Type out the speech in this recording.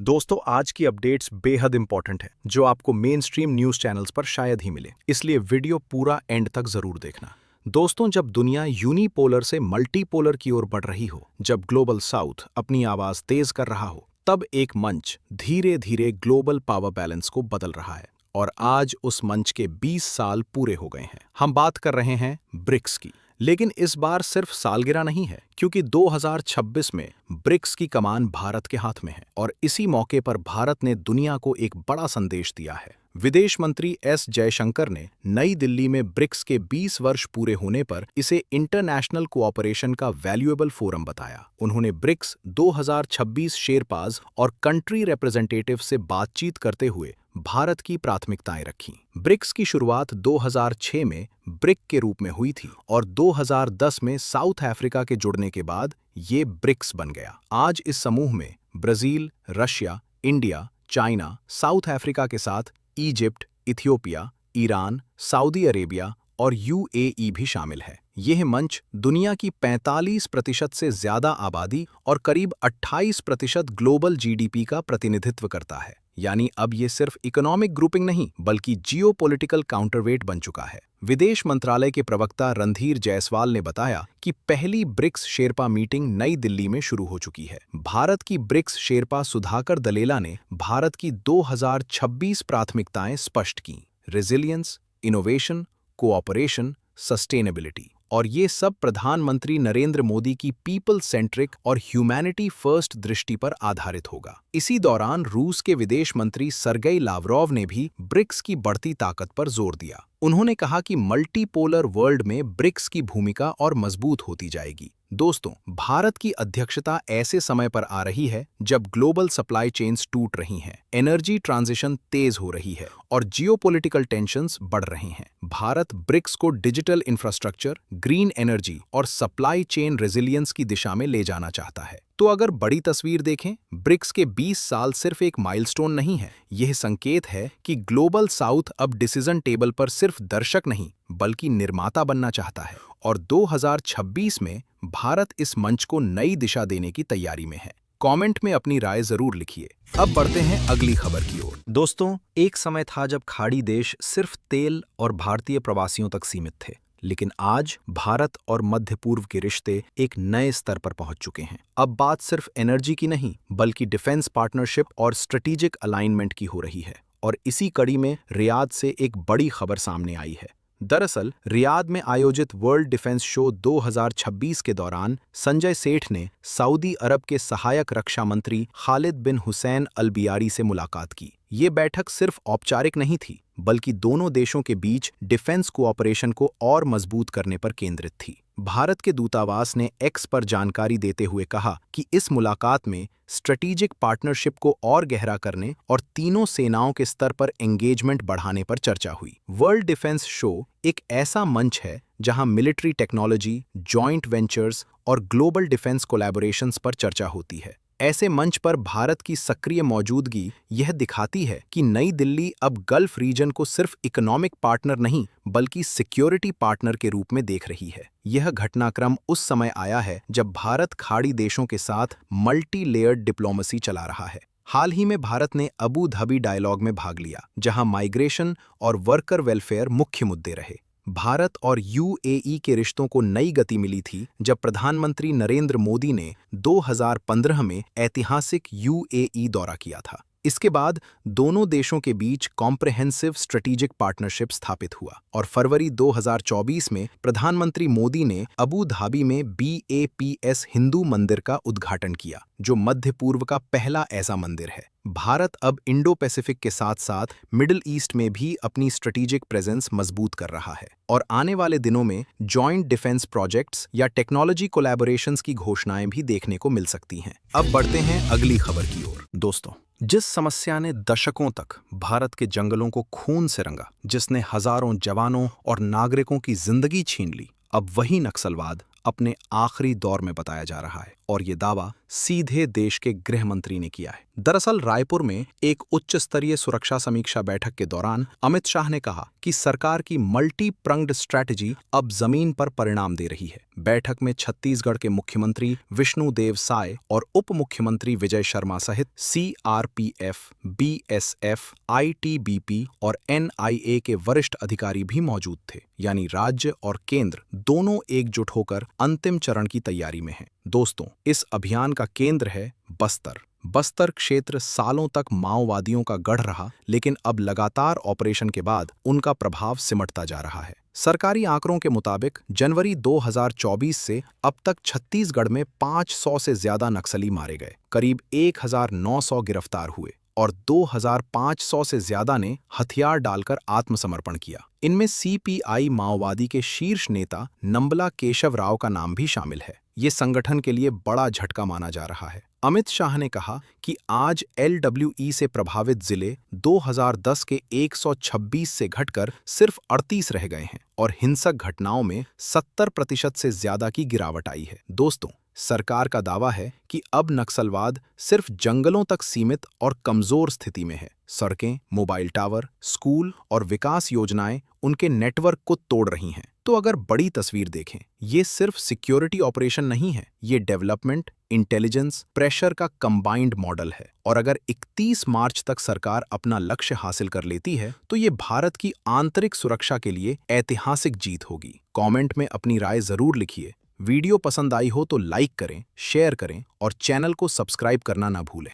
दोस्तों, आज की अपडेट्स बेहद इंपॉर्टेंट है जो आपको मेन स्ट्रीम न्यूज़ चैनल्स पर शायद ही मिले, इसलिए वीडियो पूरा एंड तक जरूर देखना। दोस्तों, जब दुनिया यूनिपोलर से मल्टीपोलर की ओर बढ़ रही हो, जब ग्लोबल साउथ अपनी आवाज तेज कर रहा हो, तब एक मंच धीरे धीरे ग्लोबल पावर बैलेंस को बदल रहा है। और आज उस मंच के 20 साल पूरे हो गए हैं। हम बात कर रहे हैं ब्रिक्स की। लेकिन इस बार सिर्फ सालगिरह नहीं है, क्योंकि 2026 में ब्रिक्स की कमान भारत के हाथ में है और इसी मौके पर भारत ने दुनिया को एक बड़ा संदेश दिया है। विदेश मंत्री एस जयशंकर ने नई दिल्ली में ब्रिक्स के 20 वर्ष पूरे होने पर इसे इंटरनेशनल कोऑपरेशन का वैल्यूएबल फोरम बताया। उन्होंने ब्रिक्स 2026 शेरपाज और कंट्री रिप्रेजेंटेटिव से बातचीत करते हुए भारत की प्राथमिकताएं रखीं। ब्रिक्स की शुरुआत 2006 में ब्रिक के रूप में हुई थी और 2010 में साउथ अफ्रीका के जुड़ने के बाद ये ब्रिक्स बन गया। आज इस समूह में Brazil, Russia, India, China, south Africa के साथ Egypt, Ethiopia, Iran, Saudi Arabia और यूएई भी शामिल है। यह मंच दुनिया की 45% से ज्यादा आबादी और करीब 28% ग्लोबल जीडीपी का प्रतिनिधित्व करता है। यानी अब ये सिर्फ इकोनॉमिक ग्रुपिंग नहीं, बल्कि जियोपॉलिटिकल काउंटरवेट बन चुका है। विदेश मंत्रालय के प्रवक्ता रणधीर जायसवाल ने बताया कि पहली ब्रिक्स शेरपा मीटिंग नई दिल्ली में शुरू हो चुकी है। भारत की ब्रिक्स शेरपा सुधाकर दलेला ने भारत की 2026 प्राथमिकताएं स्पष्ट की: रेजिलियंस, इनोवेशन, कोऑपरेशन, सस्टेनेबिलिटी। और ये सब प्रधानमंत्री नरेंद्र मोदी की पीपल सेंट्रिक और ह्यूमैनिटी फर्स्ट दृष्टि पर आधारित होगा। इसी दौरान रूस के विदेश मंत्री सरगेई लावरोव ने भी ब्रिक्स की बढ़ती ताकत पर जोर दिया। उन्होंने कहा कि मल्टीपोलर वर्ल्ड में ब्रिक्स की भूमिका और मजबूत होती जाएगी। दोस्तों, भारत की अध्यक्षता ऐसे समय पर आ रही है जब ग्लोबल सप्लाई चेन्स टूट रही हैं, एनर्जी ट्रांजिशन तेज हो रही है और जियोपॉलिटिकल टेंशन्स बढ़ रहे हैं। भारत ब्रिक्स को डिजिटल इंफ्रास्ट्रक्चर, ग्रीन एनर्जी और सप्लाई चेन रेजिलियंस की दिशा में ले जाना चाहता है। तो अगर बड़ी तस्वीर देखें, ब्रिक्स के 20 साल सिर्फ एक माइलस्टोन नहीं है। यह संकेत है कि ग्लोबल साउथ अब डिसीजन टेबल पर सिर्फ दर्शक नहीं, बल्कि निर्माता बनना चाहता है। और 2026 में भारत इस मंच को नई दिशा देने की तैयारी में है। कमेंट में अपनी राय जरूर लिखिए। अब बढ़ते हैं अगली खबर की ओर। दोस्तों, एक समय था जब खाड़ी देश सिर्फ तेल और भारतीय प्रवासियों तक सीमित थे, लेकिन आज भारत और मध्य पूर्व के रिश्ते एक नए स्तर पर पहुंच चुके हैं। अब बात सिर्फ एनर्जी की नहीं, बल्कि डिफेंस पार्टनरशिप और स्ट्रेटेजिक अलाइनमेंट की हो रही है। और इसी कड़ी में रियाद से एक बड़ी खबर सामने आई है। दरअसल रियाद में आयोजित वर्ल्ड डिफेंस शो 2026 के दौरान संजय सेठ ने सऊदी अरब के सहायक रक्षा मंत्री खालिद बिन हुसैन अल बियारी से मुलाकात की। ये बैठक सिर्फ औपचारिक नहीं थी, बल्कि दोनों देशों के बीच डिफेंस कोऑपरेशन को और मजबूत करने पर केंद्रित थी। भारत के दूतावास ने एक्स पर जानकारी देते हुए कहा कि इस मुलाकात में स्ट्रेटेजिक पार्टनरशिप को और गहरा करने और तीनों सेनाओं के स्तर पर एंगेजमेंट बढ़ाने पर चर्चा हुई। वर्ल्ड डिफेंस शो एक ऐसा मंच है जहां मिलिट्री टेक्नोलॉजी, जॉइंट वेंचर्स और ग्लोबल डिफेंस कोलैबोरेशंस पर चर्चा होती है। ऐसे मंच पर भारत की सक्रिय मौजूदगी यह दिखाती है कि नई दिल्ली अब गल्फ रीजन को सिर्फ इकोनॉमिक पार्टनर नहीं, बल्कि सिक्योरिटी पार्टनर के रूप में देख रही है। यह घटनाक्रम उस समय आया है जब भारत खाड़ी देशों के साथ मल्टी लेयर्ड डिप्लोमेसी चला रहा है। हाल ही में भारत ने अबू धाबी डायलॉग में भाग लिया, जहां माइग्रेशन और वर्कर वेलफेयर मुख्य मुद्दे रहे। भारत और यूएई के रिश्तों को नई गति मिली थी जब प्रधानमंत्री नरेंद्र मोदी ने 2015 में ऐतिहासिक यूएई दौरा किया था। इसके बाद दोनों देशों के बीच कॉम्प्रिहेंसिव स्ट्रेटेजिक पार्टनरशिप स्थापित हुआ और फरवरी 2024 में प्रधानमंत्री मोदी ने अबू धाबी में BAPS हिंदू मंदिर का उद्घाटन किया, जो मध्य पूर्व का पहला ऐसा मंदिर है। भारत अब इंडो पैसिफिक के साथ साथ मिडिल ईस्ट में भी अपनी स्ट्रेटेजिक प्रेजेंस मजबूत कर रहा है और आने वाले दिनों में जॉइंट डिफेंस प्रोजेक्ट्स या टेक्नोलॉजी कोलैबोरेशंस की घोषणाएं भी देखने को मिल सकती हैं। अब बढ़ते हैं अगली खबर की ओर। दोस्तों, जिस समस्या ने दशकों तक भारत के जंगलों को खून से रंगा, जिसने हजारों जवानों और नागरिकों की जिंदगी छीन ली, अब वही नक्सलवाद अपने आखिरी दौर में बताया जा रहा है। और ये दावा सीधे देश के गृह मंत्री ने किया है। दरअसल रायपुर में एक उच्च स्तरीय सुरक्षा समीक्षा बैठक के दौरान अमित शाह ने कहा कि सरकार की मल्टी प्रंग्ड स्ट्रैटेजी अब जमीन पर परिणाम दे रही है। बैठक में छत्तीसगढ़ के मुख्यमंत्री विष्णुदेव साय और उप मुख्यमंत्री विजय शर्मा सहित सीआरपीएफ, बीएसएफ, आईटीबीपी और एनआईए के वरिष्ठ अधिकारी भी मौजूद थे। यानी राज्य और केंद्र दोनों एकजुट होकर अंतिम चरण की तैयारी में हैं। दोस्तों, इस अभियान का केंद्र है बस्तर। बस्तर क्षेत्र सालों तक माओवादियों का गढ़ रहा, लेकिन अब लगातार ऑपरेशन के बाद उनका प्रभाव सिमटता जा रहा है। सरकारी आंकड़ों के मुताबिक जनवरी 2024 से अब तक छत्तीसगढ़ में 500 से ज्यादा नक्सली मारे गए, करीब 1900 गिरफ्तार हुए और 2500 से ज्यादा ने हथियार डालकर आत्मसमर्पण किया। इनमें सीपीआई माओवादी के शीर्ष नेता नंबला केशव राव का नाम भी शामिल है। ये संगठन के लिए बड़ा झटका माना जा रहा है। अमित शाह ने कहा कि आज एलडब्ल्यूई से प्रभावित जिले 2010 के 126 से घटकर सिर्फ 38 रह गए हैं और हिंसक घटनाओं में 70% से ज्यादा की गिरावट आई है। दोस्तों, सरकार का दावा है कि अब नक्सलवाद सिर्फ जंगलों तक सीमित और कमजोर स्थिति में है। सड़कें, मोबाइल टावर, स्कूल और विकास योजनाएं उनके नेटवर्क को तोड़ रही हैं। तो अगर बड़ी तस्वीर देखें, ये सिर्फ सिक्योरिटी ऑपरेशन नहीं है, ये डेवलपमेंट, इंटेलिजेंस, प्रेशर का कंबाइंड मॉडल है। और अगर 31 मार्च तक सरकार अपना लक्ष्य हासिल कर लेती है, तो ये भारत की आंतरिक सुरक्षा के लिए ऐतिहासिक जीत होगी। कमेंट में अपनी राय जरूर लिखिए। वीडियो पसंद आई हो तो लाइक करें, शेयर करें और चैनल को सब्सक्राइब करना ना भूलें।